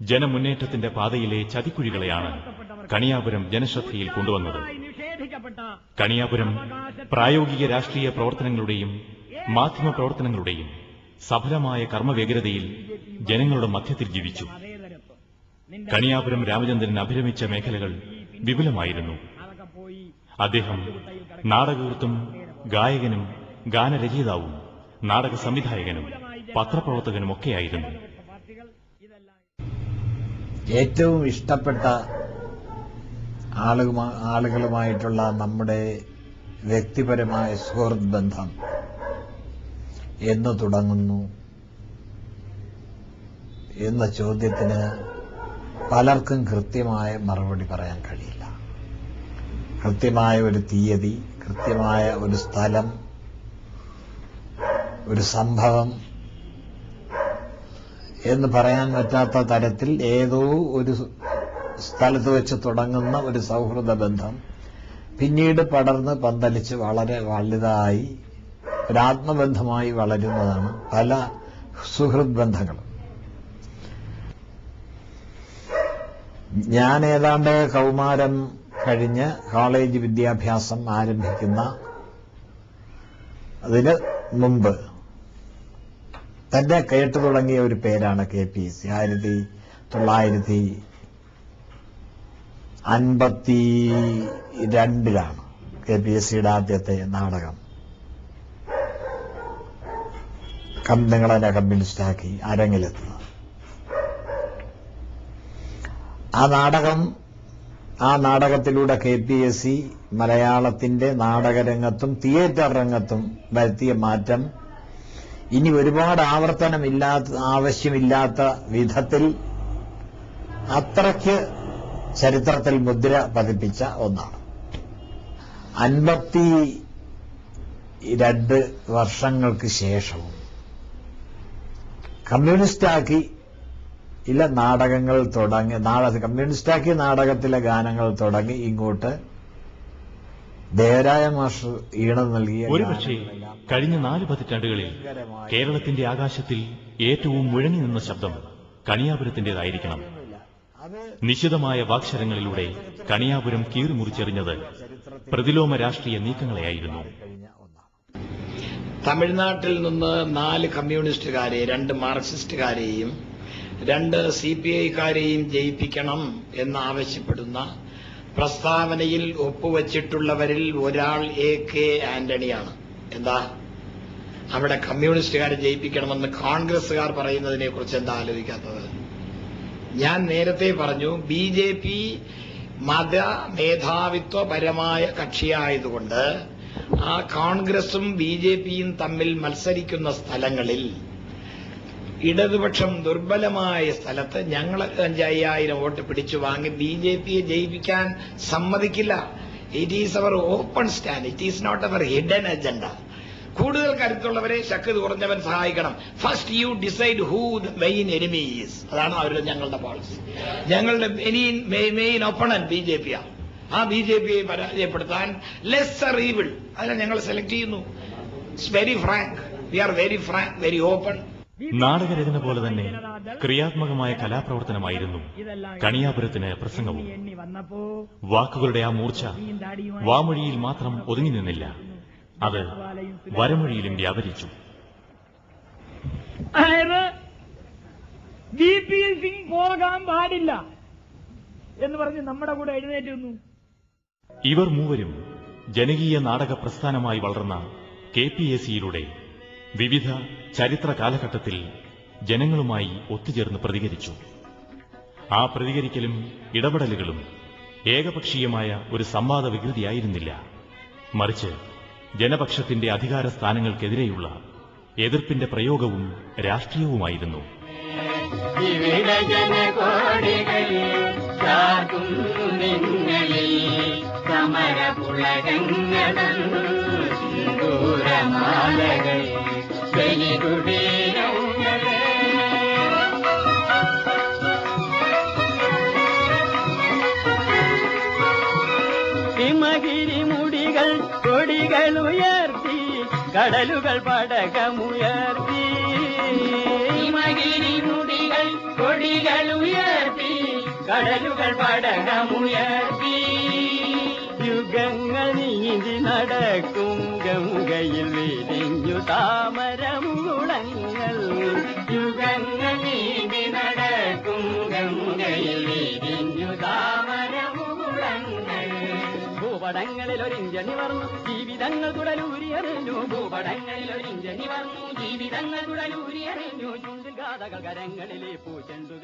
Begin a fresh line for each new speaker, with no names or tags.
ജനമുന്നേറ്റത്തിന്റെ പാതയിലെ ചതിക്കുഴികളെയാണ് കണിയാപുരം ജനശ്രദ്ധയിൽ കൊണ്ടുവന്നത്. കണിയാപുരം പ്രായോഗിക രാഷ്ട്രീയ പ്രവർത്തനങ്ങളുടെയും മാധ്യമ പ്രവർത്തനങ്ങളുടെയും സഫലമായ കർമ്മവ്യഗ്രതയിൽ ജനങ്ങളുടെ മധ്യത്തിൽ ജീവിച്ചു. കണിയാപുരം രാമചന്ദ്രൻ അഭിരമിച്ച മേഖലകൾ വിപുലമായിരുന്നു. അദ്ദേഹം നാടകകൃത്തും ഗായകനും ഗാനരചയിതാവും നാടക സംവിധായകനും പത്രപ്രവർത്തകനുമൊക്കെയായിരുന്നു.
ഏറ്റവും ഇഷ്ടപ്പെട്ട ആളുകളുമായിട്ടുള്ള നമ്മുടെ വ്യക്തിപരമായ സുഹൃത്ത് ബന്ധം എന്ന് തുടങ്ങുന്നു എന്ന ചോദ്യത്തിന് പലർക്കും കൃത്യമായ മറുപടി പറയാൻ കഴിയില്ല. കൃത്യമായ ഒരു തീയതി, കൃത്യമായ ഒരു സ്ഥലം, ഒരു സംഭവം എന്ന് പറയാൻ പറ്റാത്ത തരത്തിൽ ഏതോ ഒരു സ്ഥലത്ത് വെച്ച് തുടങ്ങുന്ന ഒരു സൗഹൃദ ബന്ധം പിന്നീട് പടർന്ന് പന്തലിച്ച് വളരെ വലുതായി ഒരാത്മബന്ധമായി വളരുന്നതാണ് പല സുഹൃത്ത് ബന്ധങ്ങളും. ഞാൻ ഏതാണ്ട് കൗമാരം കഴിഞ്ഞ് കോളേജ് വിദ്യാഭ്യാസം ആരംഭിക്കുന്ന അതിന് മുമ്പ് തന്നെ കേട്ടു തുടങ്ങിയ ഒരു പേരാണ് KPSC. 1952 KPSCയുടെ ആദ്യത്തെ നാടകം നിങ്ങളെന്നെ കമ്മ്യൂണിസ്റ്റാക്കി അരങ്ങിലെത്തുന്നത്. ആ നാടകത്തിലൂടെ KPSC മലയാളത്തിന്റെ നാടകരംഗത്തും തിയേറ്റർ രംഗത്തും വരുത്തിയ മാറ്റം ഇനി ഒരുപാട് ആവശ്യമില്ലാത്ത വിധത്തിൽ അത്രയ്ക്ക് ചരിത്രത്തിൽ മുദ്ര പതിപ്പിച്ച ഒന്നാണ്. 52 വർഷങ്ങൾക്ക് ശേഷവും നാടകങ്ങൾ തുടങ്ങി, കമ്മ്യൂണിസ്റ്റാക്കി നാടകത്തിലെ ഗാനങ്ങൾ തുടങ്ങി ഇങ്ങോട്ട് ദേവരായ മാസ്റ്റർ ഈണം നൽകിയ
ഒരുപക്ഷെ കഴിഞ്ഞ 4 പതിറ്റാണ്ടുകളിൽ കേരളത്തിന്റെ ആകാശത്തിൽ ഏറ്റവും മുഴങ്ങി നിന്ന ശബ്ദം കണിയാപുരത്തിന്റേതായിരിക്കണം. നിശിതമായ വാക്ശരങ്ങളിലൂടെ കണിയാപുരം കീറിമുറിച്ചെറിഞ്ഞത് പ്രതിലോമ രാഷ്ട്രീയ നീക്കങ്ങളെയായിരുന്നു.
തമിഴ്നാട്ടിൽ നിന്ന് 4 കമ്മ്യൂണിസ്റ്റുകാരെ, 2 മാർക്സിസ്റ്റുകാരെയും 2 CPIക്കാരെയും ജയിപ്പിക്കണം എന്നാവശ്യപ്പെടുന്ന പ്രസ്താവനയിൽ ഒപ്പുവച്ചിട്ടുള്ളവരിൽ ഒരാൾ AK ആന്റണിയാണ്. എന്താ അവിടെ കമ്മ്യൂണിസ്റ്റുകാരെ ജയിപ്പിക്കണമെന്ന് കോൺഗ്രസുകാർ പറയുന്നതിനെ കുറിച്ച് എന്താ ആലോചിക്കാത്തത്? ഞാൻ നേരത്തെ പറഞ്ഞു, BJP മത മേധാവിത്വപരമായ കക്ഷിയായതുകൊണ്ട് ആ കോൺഗ്രസും BJPയും തമ്മിൽ മത്സരിക്കുന്ന സ്ഥലങ്ങളിൽ ഇടതുപക്ഷം ദുർബലമായ സ്ഥലത്ത് ഞങ്ങൾ 5,000 വോട്ട് പിടിച്ചു വാങ്ങി BJPയെ ജയിപ്പിക്കാൻ സമ്മതിക്കില്ല. It is our open stand, it is not our hidden agenda. കൂടുതൽ കരുത്തുള്ളവരെ, ശക്തി കുറഞ്ഞവൻ സഹായിക്കണം. First you decide who the main enemy is. അതാണ് അവരുടെ ഞങ്ങളുടെ പോളിസി. ഞങ്ങളുടെ മെയിൻ ഒപ്പണന്റ് BJPയാണ്. ആ BJPയെ പരാജയപ്പെടുത്താൻ ലെസ്സർ ഈവിൾ അതിനെ ഞങ്ങൾ സെലക്ട് ചെയ്യുന്നു. It's very frank, we are very frank, very open.
നാടകരചന പോലെ തന്നെ ക്രിയാത്മകമായ കലാപ്രവർത്തനമായിരുന്നു കണിയാപുരത്തിന് പ്രസംഗവും. വാക്കുകളുടെ ആ മൂർച്ച വാമൊഴിയിൽ മാത്രം ഒതുങ്ങി നിന്നില്ല, അത് വരമൊഴിയിലും വ്യാപരിച്ചു.
പോകാൻ പാടില്ല എന്ന് പറഞ്ഞ് നമ്മുടെ കൂടെ എഴുന്നേറ്റുന്നു.
ഇവർ മൂവരും ജനകീയ നാടക പ്രസ്ഥാനമായി വളർന്ന KPSCയിലൂടെ വിവിധ ചരിത്ര കാലഘട്ടത്തിൽ ജനങ്ങളുമായി ഒത്തുചേർന്ന് പ്രതികരിച്ചു. ആ പ്രതികരിക്കലും ഇടപെടലുകളും ഏകപക്ഷീയമായ ഒരു സംവാദ വികൃതിയായിരുന്നില്ല, മറിച്ച് ജനപക്ഷത്തിന്റെ അധികാര സ്ഥാനങ്ങൾക്കെതിരെയുള്ള എതിർപ്പിന്റെ പ്രയോഗവും രാഷ്ട്രീയവുമായിരുന്നു.
ഹിമഗിരിമുടികൾ കൊടികളുയർത്തി, കടലുകൾ പടകമുയർത്തി. ഹിമഗിരിമുടികൾ കൊടികളുയർത്തി, കടലുകൾ പടകമുയർത്തി യുഗങ്ങൾ നീന്തി നടക്കും ഗംഗയിൽ വിരിഞ്ഞു താമരമുകുളങ്ങൾ യുഗങ്ങൾ നീന്തി നടക്കും ഗംഗയിൽ വിരിഞ്ഞു താമരമുകുളങ്ങൾ ഭൂപടങ്ങളിൽ ഒരു ഇന്ത്യ നിവർന്നു ജീവിതങ്ങൾ തുടലൂരിയറിഞ്ഞു ഭൂപടങ്ങളിൽ ഒരു ഇന്ത്യ നിവർന്നു ജീവിതങ്ങൾ തുടലൂരിയറിഞ്ഞു ചുണ്ടിൽ ഗാഥകൾ കരങ്ങളിലെ പൂച്ചെണ്ടുകൾ